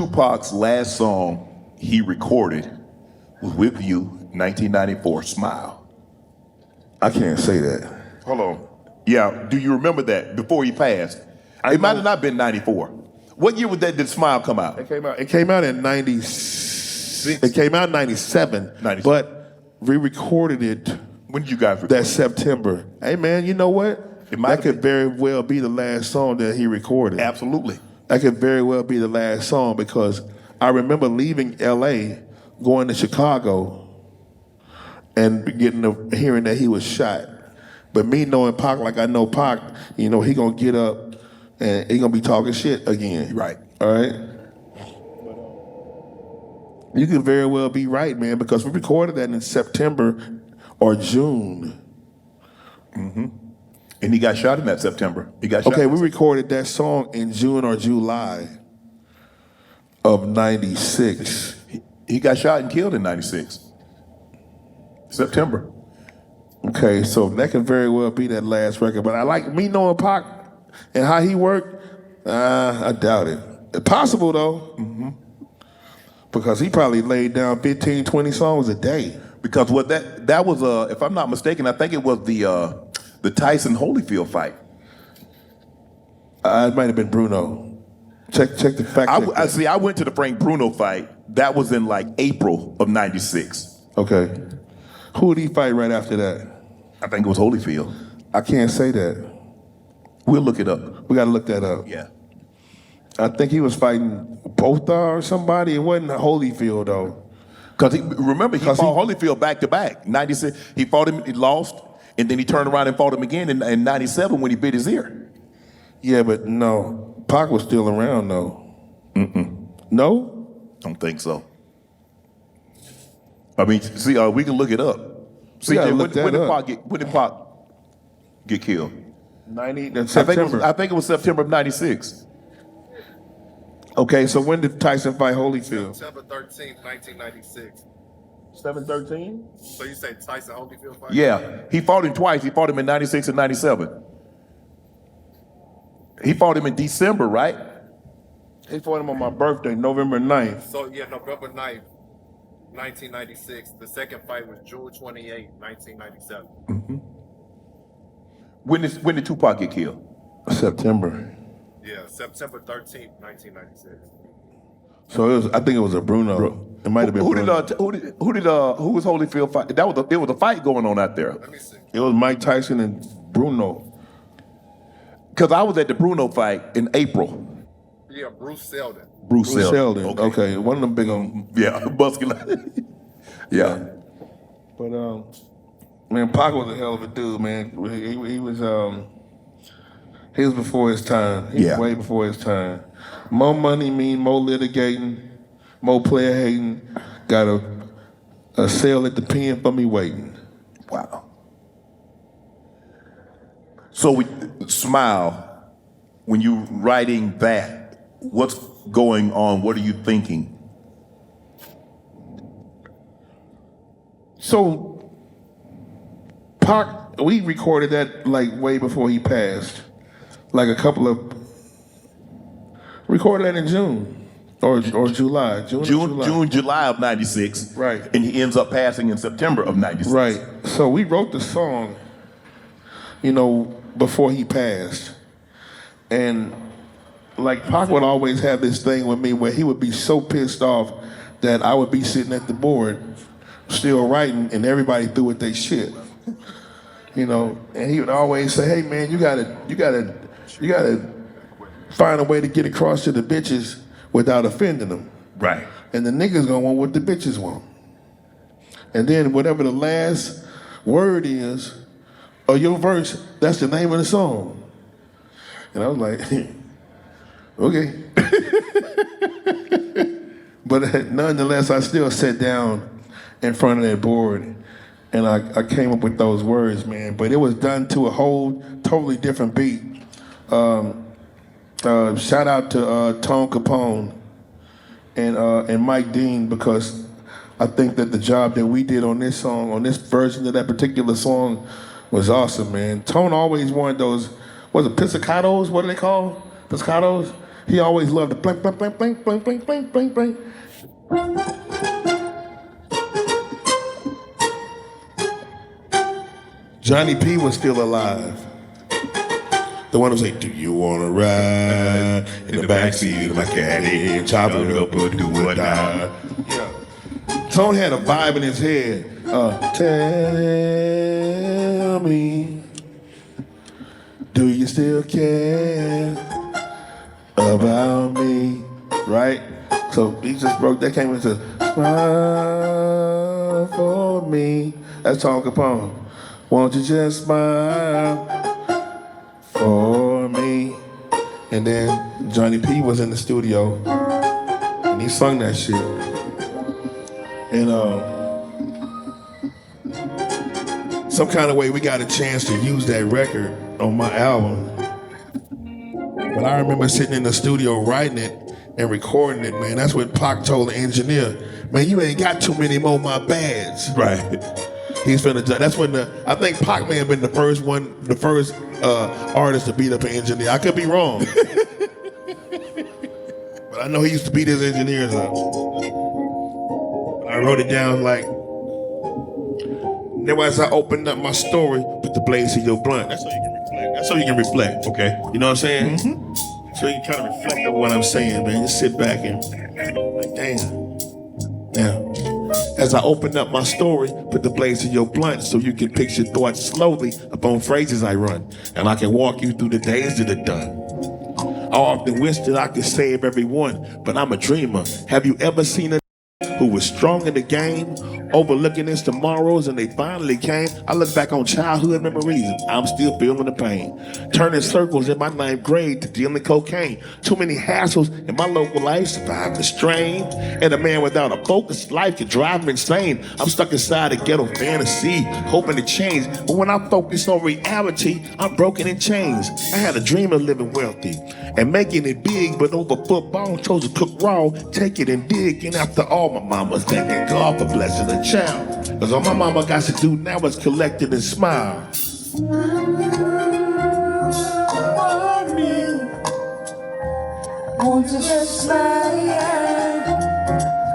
Tupac's last song he recorded was with you, 1994, Smile. I can't say that. Hold on. Yeah, do you remember that before he passed? It might have not been 94. What year did Smile come out? It came out in 96. It came out in 97. 96. But we recorded it. When did you guys record that September? Hey man, you know what? That could been. very well be the last song that he recorded. Absolutely. That could very well be the last song because I remember leaving LA, going to Chicago, and hearing that he was shot. But me knowing Pac like I know Pac, he gonna get up and he gonna be talking shit again. Right. All right. You could very well be right, man, because we recorded that in September or June. Mm-hmm. And he got shot in that September. He got shot. Okay, we recorded that song in June or July of 96. He got shot and killed in 96. September. Okay, so that could very well be that last record. But I like me knowing Pac and how he worked, I doubt it. It's possible, though. Mm-hmm. Because he probably laid down 15, 20 songs a day. Because what that was, if I'm not mistaken, I think it was the Tyson Holyfield fight. It might have been Bruno. Check the fact. I went to the Frank Bruno fight. That was in like April of 96. Okay. Who did he fight right after that? I think it was Holyfield. I can't say that. We'll look it up. We got to look that up. Yeah. I think he was fighting Botha or somebody. It wasn't Holyfield, though. Because remember, he fought Holyfield back to back. 96, he fought him, he lost, and then he turned around and fought him again in 97 when he bit his ear. Yeah, but no. Pac was still around, though. Mm-mm. No? Don't think so. I mean, see, we can look it up. See, when did Pac get killed? September. I think it was September of 96. Okay, so when did Tyson fight Holyfield? September 13th, 1996. 7/13? So you say Tyson Holyfield fight? Yeah, he fought him twice. He fought him in 96 and 97. He fought him in December, right? He fought him on my birthday, November 9th. So yeah, November 9th, 1996. The second fight was June 28th, 1997. Mm-hmm. When did Tupac get killed? September. Yeah, September 13th, 1996. So I think it was a Bruno. It might have been Bruno. Who was Holyfield fight? It was a fight going on out there. Let me see. It was Mike Tyson and Bruno. Because I was at the Bruno fight in April. Yeah, Bruce Seldon. Bruce Seldon. Okay, one of them big on. Yeah, muscular. Yeah. But man, Pac was a hell of a dude, man. He was before his time. He was way before his time. More money mean more litigating, more player hating. Got a cell at the pen for me waiting. Wow. So Smile, when you writing that, what's going on? What are you thinking? So Pac, we recorded that like way before he passed. Like recorded that in June or July. July of 96. Right. And he ends up passing in September of 96. Right. So we wrote the song, before he passed. And like Pac would always have this thing with me where he would be so pissed off that I would be sitting at the board still writing and everybody threw with their shit. And he would always say, hey man, you gotta find a way to get across to the bitches without offending them. Right. And the niggas gonna want what the bitches want. And then whatever the last word is, or your verse, that's the name of the song. And I was like, okay. But nonetheless, I still sat down in front of that board and I came up with those words, man. But it was done to a whole totally different beat. Shout out to Tone Capone and Mike Dean, because I think that the job that we did on this song, on this version of that particular song, was awesome, man. Tone always wanted those, was it pizzicatos? What are they called? Pizzicatos? He always loved the blank, blank, blank, blank, blank, blank, blank, blank, blank. Johnny P was still alive. The one who say, "Do you wanna ride in the backseat of my caddy, chop it up or do or die?" Yeah. Tone had a vibe in his head. Tell me, do you still care about me? Right? So he just broke. That came into smile for me. That's Tone Capone. Won't you just smile for me? And then Johnny P was in the studio and he sung that shit. And some kind of way we got a chance to use that record on my album. But I remember sitting in the studio writing it and recording it, man. That's when Pac told the engineer, "Man, you ain't got too many more my bads." Right. He's finna. That's when I think Pac may have been the first artist to beat up an engineer. I could be wrong, but I know he used to beat his engineers up. I wrote it down like. Then as I opened up my story, put the blaze in your blunt. That's so you can reflect. That's so you can reflect. Okay. You know what I'm saying? Mm-hmm. So you can kind of reflect on what I'm saying, man. Just sit back and like, damn. Now, as I opened up my story, put the blaze in your blunt so you can picture thoughts slowly upon phrases I run. And I can walk you through the days that are done. I often wish that I could save everyone, but I'm a dreamer. Have you ever seen a who was strong in the game, overlooking his tomorrows, and they finally came? I look back on childhood memories and I'm still feeling the pain. Turning circles in my 9th grade to dealing cocaine. Too many hassles in my local life, survived the strain. And a man without a focused life can drive me insane. I'm stuck inside a ghetto fantasy, hoping to change. But when I focus on reality, I'm broken in chains. I had a dream of living wealthy and making it big, but over football, chose to cook raw, take it and dig. And after all, my mama's thanking God for blessing a child. Cause all my mama got to do now is collect it and smile. Won't you just smile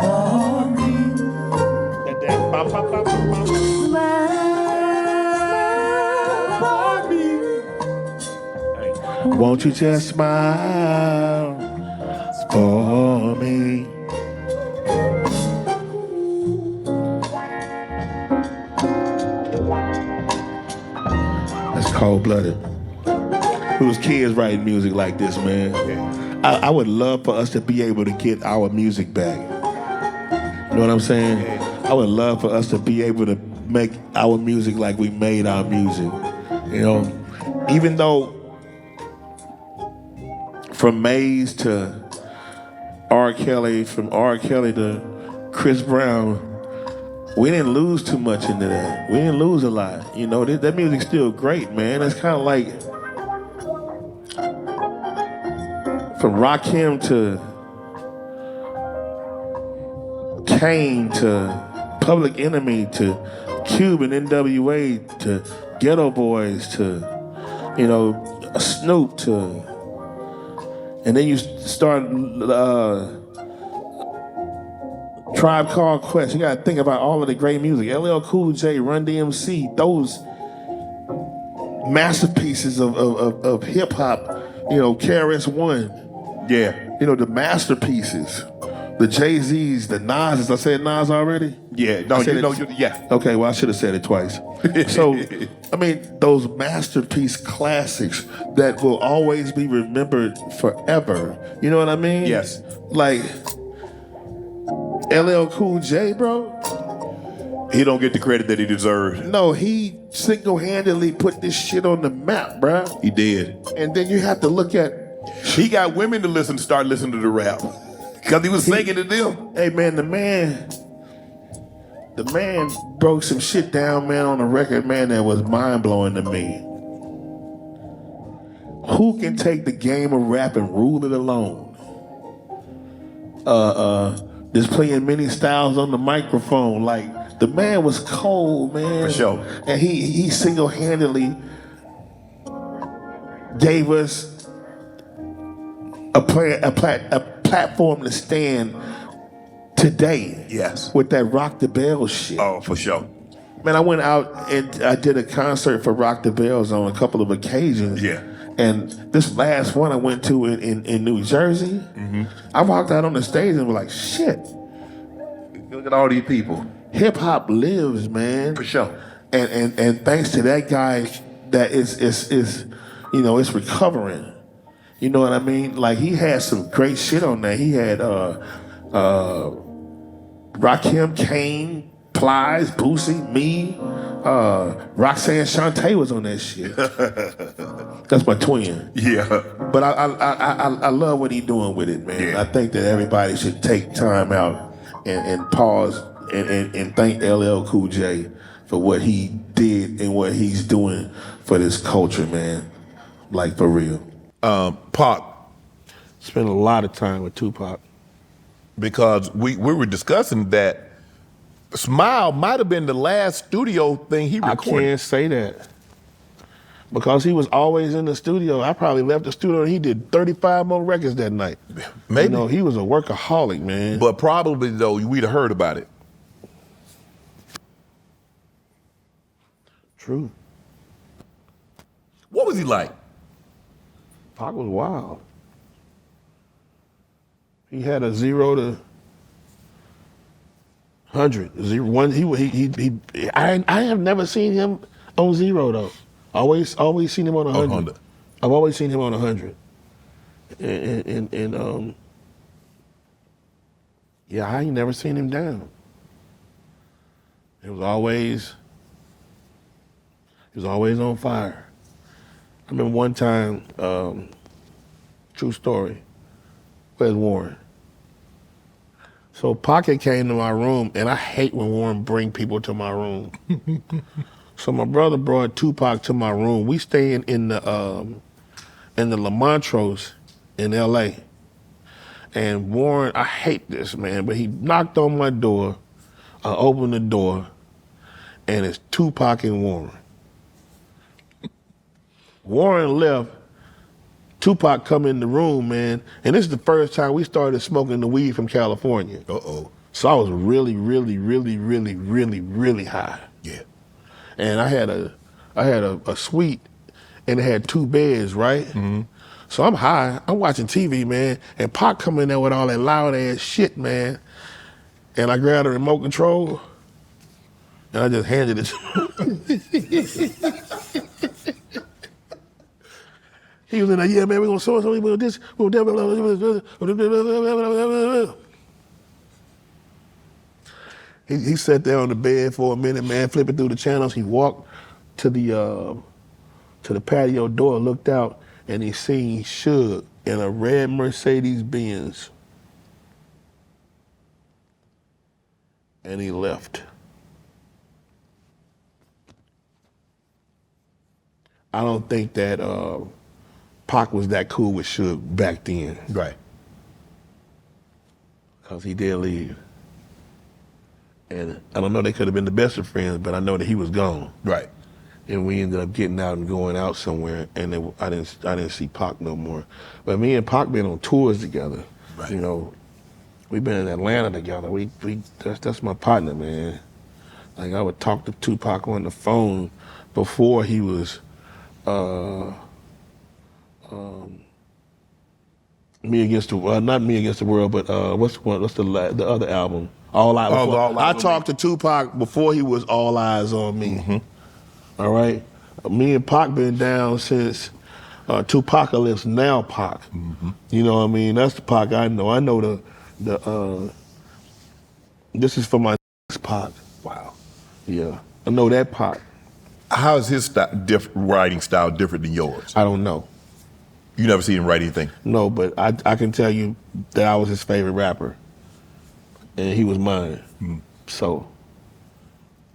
for me? Smile for me. Won't you just smile for me? That's cold-blooded. We was kids writing music like this, man. I would love for us to be able to get our music back. You know what I'm saying? I would love for us to be able to make our music like we made our music. You know, even though from Maze to R. Kelly, from R. Kelly to Chris Brown, we didn't lose too much into that. We didn't lose a lot. You know, that music's still great, man. It's kind of like from Rakim to Kane to Public Enemy to Cube and NWA to Ghetto Boys to, you know, Snoop to, and then you start Tribe Called Quest. You gotta think about all of the great music. LL Cool J, Run DMC, those masterpieces of hip hop, you know, KRS-One. Yeah. You know, the masterpieces. The Jay-Z's, the Nas's. I said Nas already? Yeah. No, yeah. Okay, well, I should have said it twice. So, I mean, those masterpiece classics that will always be remembered forever. You know what I mean? Yes. Like, LL Cool J, bro. He don't get the credit that he deserved. No, he single-handedly put this shit on the map, bro. He did. And then you have to look at... He got women to start listening to the rap. Because he was singing to them. Hey, man, the man broke some shit down, man, on a record, man, that was mind-blowing to me. Who can take the game of rap and rule it alone? Just playing many styles on the microphone. Like, the man was cold, man. For sure. And he single-handedly gave us a platform to stand today. Yes. With that Rock the Bells shit. Oh, for sure. Man, I went out and I did a concert for Rock the Bells on a couple of occasions. Yeah. And this last one I went to in New Jersey, I walked out on the stage and was like, shit. Look at all these people. Hip hop lives, man. For sure. And thanks to that guy that is you know, it's recovering. You know what I mean? Like he had some great shit on there. He had Rakim, Kane, Plies, Boosie, me, Roxanne Shante was on that shit. That's my twin. Yeah. But I love what he's doing with it, man. Yeah. I think that everybody should take time out and pause and thank LL Cool J for what he did and what he's doing for this culture, man. Like for real. Pac, Spent a lot of time with Tupac. because we were discussing that Smile might have been the last studio thing he I recorded. can't say that. Because he was always in the studio. I probably left the studio and he did 35 more records that night. Maybe. You know, he was a workaholic, man. But probably, though, we'd have heard about it. True. What was he like? Pac was wild. He had a 0 to 100. I have never seen him on 0 though. Always seen him on 100. 100. I've always seen him on 100. And yeah, I ain't never seen him down. He was always on fire. I remember one time, true story, where's Warren? So Pocket came to my room, and I hate when Warren bring people to my room. So my brother brought Tupac to my room. We staying in the La Montrose in L.A. And Warren, I hate this, man, but he knocked on my door. I opened the door, and it's Tupac and Warren. Warren left. Tupac come in the room, man, and this is the first time we started smoking the weed from California. Uh-oh. So I was really, really, really, really, really, really high. Yeah. And I had a suite, and it had 2 beds, right? Mm-hmm. So I'm high, I'm watching TV, man, and Pac come in there with all that loud ass shit, man. And I grabbed the remote control, and I just handed it to him. He was in there, yeah, man, we're gonna show us something, we're gonna do this, He sat there on the bed for a minute, man, flipping through the channels. He walked to the patio door, looked out, and he seen Suge in a red Mercedes-Benz. And he left. I don't think that Pac was that cool with Suge back then. Right. Because he did leave. And I don't know, they could have been the best of friends, but I know that he was gone. Right. And we ended up getting out and going out somewhere, and I didn't see Pac no more. But me and Pac been on tours together. Right. You know, we've been in Atlanta together. That's my partner, man. Like I would talk to Tupac on the phone before he was Me Against the not Me Against the World, but what's the other album? All Eyes. All Eyes I on talked to Tupac before he was All Eyes on Me. Mm-hmm. All right, me and Pac been down since Tupacalypse Now Pac. Mm-hmm. You know what I mean? That's the Pac I know. I know the this is for my Pac. Wow. Yeah, I know that Pac. How is his writing style different than yours? I don't know. You never seen him write anything? No, but I can tell you that I was his favorite rapper, and he was mine. Mm. So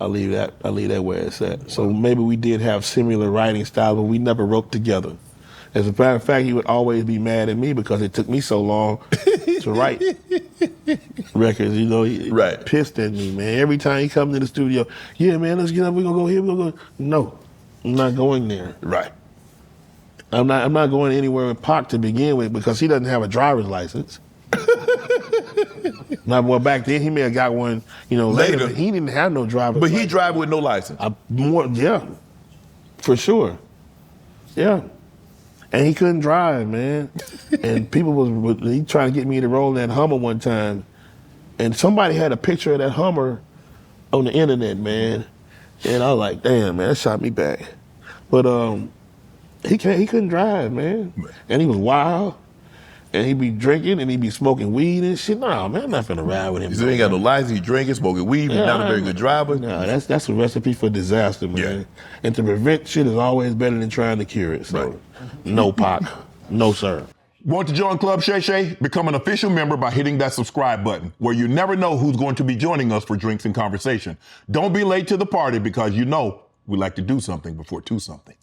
I'll leave that where it's at. So maybe we did have similar writing styles, but we never wrote together. As a matter of fact, he would always be mad at me because it took me so long to write records. You know, he pissed at me, man. Every time he comes to the studio, yeah, man, let's get up. We're gonna go here. We're gonna go. No, I'm not going there. Right. I'm not going anywhere with Pac to begin with because he doesn't have a driver's license. Now, well, back then he may have got one, later. But he didn't have no driver's But license. he drive with no license. Yeah, for sure. Yeah. And he couldn't drive, man. And people he trying to get me to roll in that Hummer one time. And somebody had a picture of that Hummer on the internet, man. And I was like, damn, man, that shot me back. But he couldn't drive, man. And he was wild. And he'd be drinking and he'd be smoking weed and shit. Nah, man, I'm not finna ride with him. He ain't got no license, he drinking, smoking weed, he's not a very good driver. Nah, that's a recipe for disaster, man. Yeah. And to prevent shit is always better than trying to cure it. So, no Pac, no sir. Want to join Club Shay Shay? Become an official member by hitting that subscribe button, where you never know who's going to be joining us for drinks and conversation. Don't be late to the party because we like to do something before two something.